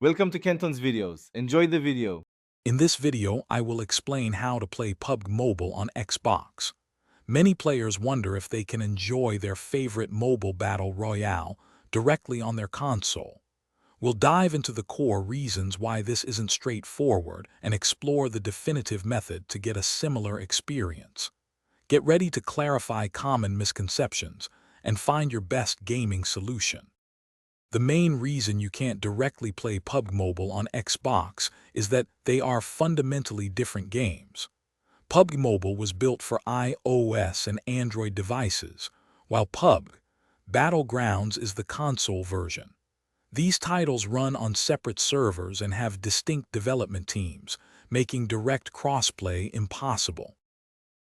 Welcome to Kenton's videos. Enjoy the video. In this video, I will explain how to play PUBG Mobile on Xbox. Many players wonder if they can enjoy their favorite mobile battle royale directly on their console. We'll dive into the core reasons why this isn't straightforward and explore the definitive method to get a similar experience. Get ready to clarify common misconceptions and find your best gaming solution. The main reason you can't directly play PUBG Mobile on Xbox is that they are fundamentally different games. PUBG Mobile was built for iOS and Android devices, while PUBG Battlegrounds is the console version. These titles run on separate servers and have distinct development teams, making direct crossplay impossible.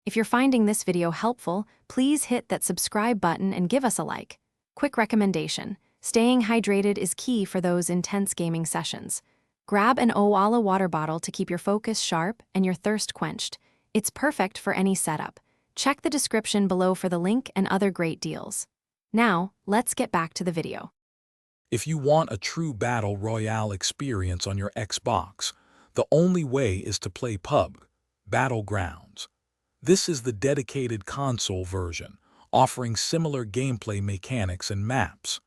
If you're finding this video helpful, please hit that subscribe button and give us a like. Quick recommendation: staying hydrated is key for those intense gaming sessions. Grab an Owala water bottle to keep your focus sharp and your thirst quenched. It's perfect for any setup. Check the description below for the link and other great deals. Now, let's get back to the video. If you want a true battle royale experience on your Xbox, the only way is to play PUBG Battlegrounds. This is the dedicated console version, offering similar gameplay mechanics and maps.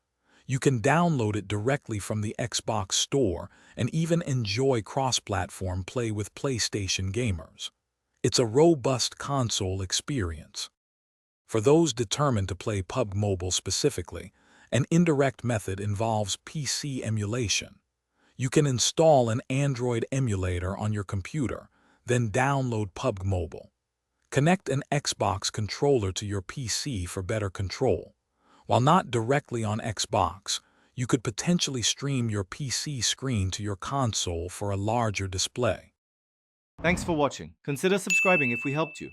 You can download it directly from the Xbox Store and even enjoy cross-platform play with PlayStation gamers. It's a robust console experience. For those determined to play PUBG Mobile specifically, an indirect method involves PC emulation. You can install an Android emulator on your computer, then download PUBG Mobile. Connect an Xbox controller to your PC for better control. While not directly on Xbox, you could potentially stream your PC screen to your console for a larger display. Thanks for watching. Consider subscribing if we helped you.